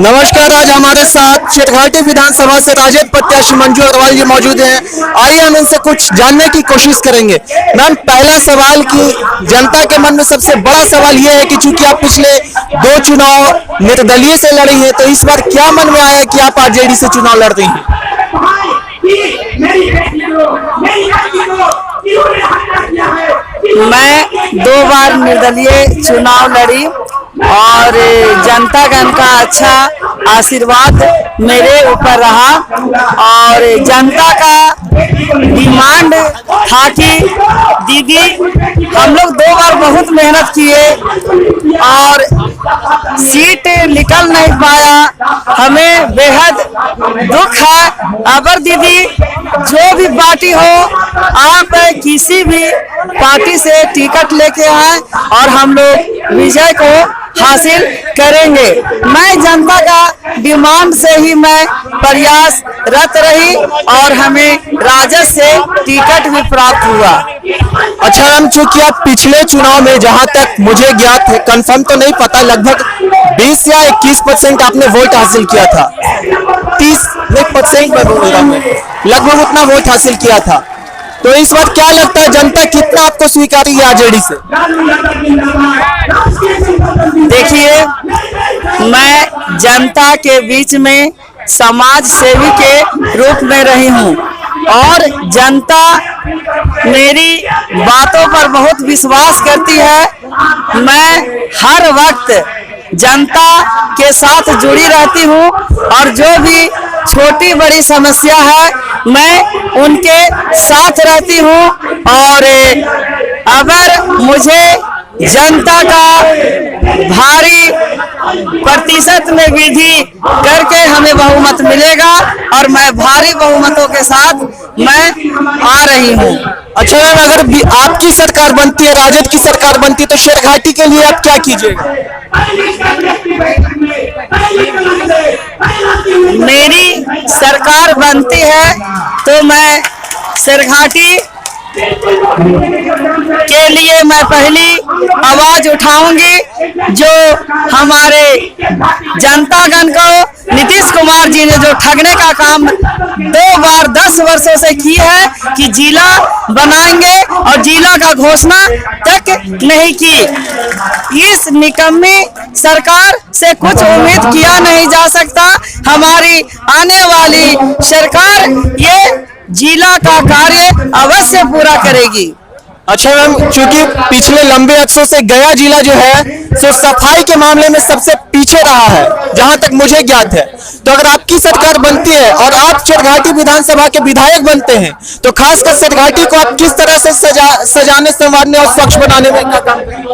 नमस्कार। आज हमारे साथ शेरघाटी विधानसभा से राजद प्रत्याशी मंजू अग्रवाल जी मौजूद हैं। आइए हम इनसे कुछ जानने की कोशिश करेंगे। मैम, पहला सवाल कि जनता के मन में सबसे बड़ा सवाल ये है कि चूंकि आप पिछले 2 चुनाव निर्दलीय से लड़ी हैं, तो इस बार क्या मन में आया कि आप आरजेडी से चुनाव लड़ रही हैं? मैं 2 बार निर्दलीय चुनाव लड़ी और जनता गण का अच्छा आशीर्वाद मेरे ऊपर रहा और जनता का डिमांड था कि दीदी हम लोग 2 बार बहुत मेहनत किए और सीट निकल नहीं पाया, हमें बेहद दुख है। अगर दीदी जो भी पार्टी हो, आप किसी भी पार्टी से टिकट लेके आए और हम लोग विजय को हासिल करेंगे। मैं जनता का डिमांड से ही मैं प्रयासरत रही और हमें राजद से टिकट भी प्राप्त हुआ। अच्छा मैम, चूंकि आप पिछले चुनाव में, जहां तक मुझे ज्ञात है, कंफर्म तो नहीं पता, लगभग 20 या 21% आपने वोट हासिल किया था। 30% लगभग उतना वोट हासिल किया था। तो इस बार क्या लगता है, जनता कितना आपको स्वीकारेगी आरजेडी से? देखिए, मैं जनता के बीच में समाज सेवी के रूप में रही हूँ और जनता मेरी बातों पर बहुत विश्वास करती है। मैं हर वक्त जनता के साथ जुड़ी रहती हूँ और जो भी छोटी बड़ी समस्या है मैं उनके साथ रहती हूँ और अगर मुझे जनता का भारी प्रतिशत में वृद्धि करके हमें बहुमत मिलेगा और मैं भारी बहुमतों के साथ मैं आ रही हूँ। अच्छा मैम, अगर आपकी सरकार बनती है, राजद की सरकार बनती है, तो शेरघाटी के लिए आप क्या कीजिएगा? मेरी सरकार बनती है तो मैं शेरघाटी के लिए मैं पहली आवाज उठाऊंगी। जो हमारे जनतागण को नीतीश कुमार जी ने जो ठगने का काम 2 बार 10 वर्षों से की है कि जिला बनाएंगे और जिला का घोषणा तक नहीं की। इस निकम्मी सरकार से कुछ उम्मीद किया नहीं जा सकता। हमारी आने वाली सरकार ये जिला का कार्य अवश्य पूरा करेगी। अच्छा मैम, चूंकि पिछले लंबे अरसों से गया जिला जो है सो सफाई के मामले में सबसे पीछे रहा है, जहां तक मुझे ज्ञात है। तो अगर आपकी सरकार बनती है और आप शेरघाटी विधानसभा के विधायक बनते हैं, तो खासकर शेरघाटी को आप किस तरह से सजाने, संवारने और स्वच्छ बनाने में काम करेंगे?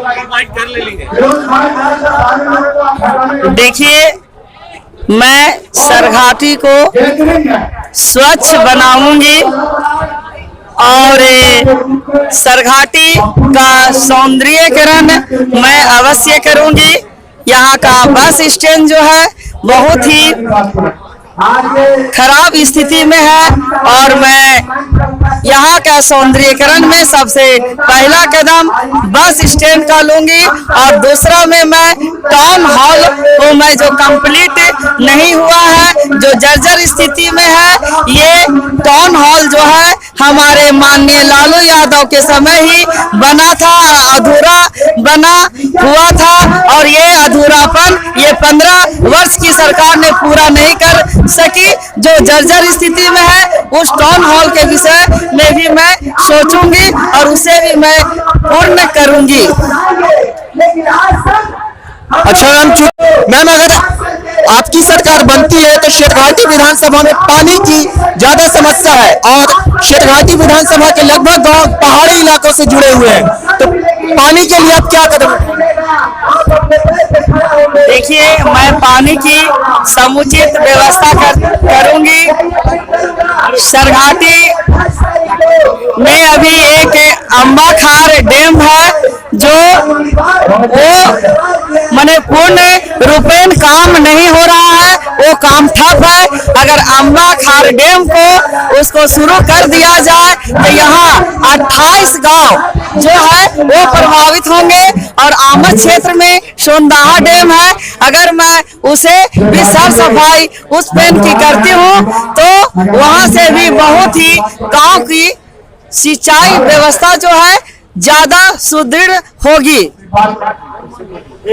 देखिए, मैं शेरघाटी को स्वच्छ बनाऊंगी और शेरघाटी का सौंदर्यीकरण मैं अवश्य करूंगी। यहाँ का बस स्टैंड जो है बहुत ही खराब स्थिति में है और मैं यहाँ का सौंदर्यीकरण में सबसे पहला कदम बस स्टैंड का लूंगी और दूसरा में मैं टाउन हॉल को मैं जो कंप्लीट नहीं हुआ है, जो जर्जर स्थिति में है, ये टाउन हॉल जो है हमारे माननीय लालू यादव के समय ही बना था, अधूरा बना हुआ था और ये अधूरापन ये 15 वर्ष की सरकार ने पूरा नहीं कर सकी। जो जर्जर स्थिति में है उस टाउन हॉल के विषय में भी मैं सोचूंगी और उसे भी मैं पूर्ण करूंगी। अच्छा मैम, अगर आपकी सरकार बनती है तो शेरघाटी विधानसभा में पानी की ज्यादा समस्या है और शेरघाटी विधानसभा के लगभग गांव पहाड़ी इलाकों से जुड़े हुए हैं, तो पानी के लिए आप क्या कदम? देखिए, मैं पानी की समुचित व्यवस्था करूंगी। शेरघाटी में अभी एक अम्बाखार डैम है जो माने पूर्ण रूपेण काम नहीं हो रहा है, वो काम ठप है। अगर अम्बाखार डैम को उसको शुरू कर दिया जाए तो यहाँ 28 गांव जो है वो प्रभावित होंगे। और आमद क्षेत्र में सोनदाहा डैम है, अगर मैं उसे भी साफ सफाई उस पेन की करती हूँ तो वहां से भी बहुत ही गांव की सिंचाई व्यवस्था जो है ज्यादा सुदृढ़ होगी।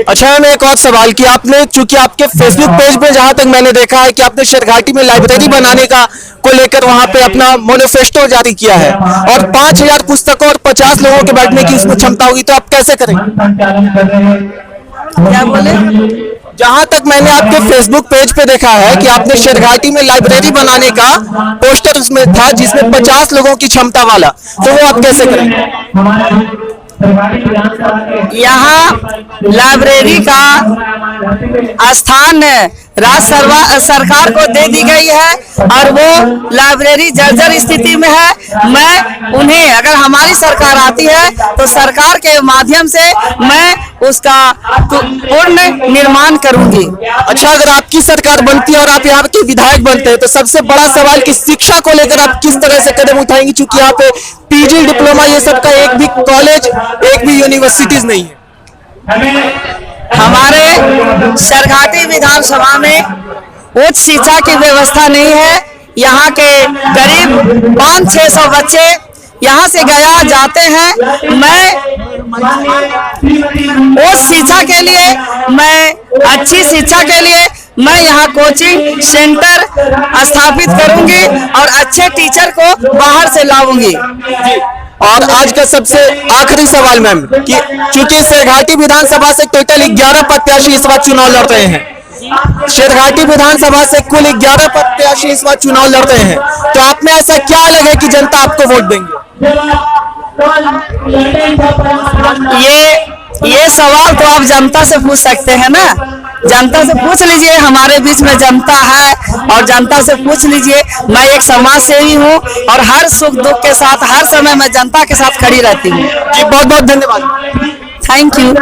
अच्छा मैम, एक और सवाल कि आपने, चूंकि आपके फेसबुक पेज पे जहां तक मैंने देखा है कि आपने शेरघाटी में लाइब्रेरी बनाने का को लेकर वहां पे अपना मैनिफेस्टो जारी किया है और 5000 पुस्तकों और 50 लोगों के बैठने की उसमें क्षमता होगी, तो आप कैसे करेंगे? क्या बोले? जहां तक मैंने आपके फेसबुक पेज पे देखा है कि आपने शेरघाटी में लाइब्रेरी बनाने का पोस्टर उसमें था जिसमें 50 लोगों की क्षमता वाला, तो वो आप कैसे करेंगे? यहाँ लाइब्रेरी का स्थान राज्य सरकार को दे दी गई है और वो लाइब्रेरी जर्जर स्थिति में है। मैं उन्हें, अगर हमारी सरकार आती है तो सरकार के माध्यम से मैं उसका पूर्ण निर्माण करूंगी। अच्छा, अगर आपकी सरकार बनती है और आप यहाँ के विधायक बनते हैं तो सबसे बड़ा सवाल कि शिक्षा को लेकर आप किस तरह से कदम उठाएंगे, चूंकि यहाँ पे पीजी डिप्लोमा ये सब का एक भी कॉलेज, एक भी यूनिवर्सिटीज नहीं है। हमारे शेरघाटी विधानसभा में उच्च शिक्षा की व्यवस्था नहीं है। यहाँ के करीब 500-600 बच्चे यहाँ से गया जाते हैं। मैं उच्च शिक्षा के लिए, मैं अच्छी शिक्षा के लिए मैं यहाँ कोचिंग सेंटर स्थापित करूंगी और अच्छे टीचर को बाहर से लाऊंगी। और आज का सबसे आखिरी सवाल मैम कि चूंकि शेरघाटी विधानसभा से टोटल 11 प्रत्याशी इस बार चुनाव लड़ रहे हैं, शेरघाटी विधानसभा से कुल 11 प्रत्याशी इस बार चुनाव लड़ रहे हैं, तो आप में ऐसा क्या लगे कि जनता आपको वोट देंगे? ये सवाल तो आप जनता से पूछ सकते हैं ना, जनता से पूछ लीजिए। हमारे बीच में जनता है और जनता से पूछ लीजिए। मैं एक समाज सेवी हूँ और हर सुख दुख के साथ हर समय मैं जनता के साथ खड़ी रहती हूँ। जी, बहुत बहुत धन्यवाद। Thank you.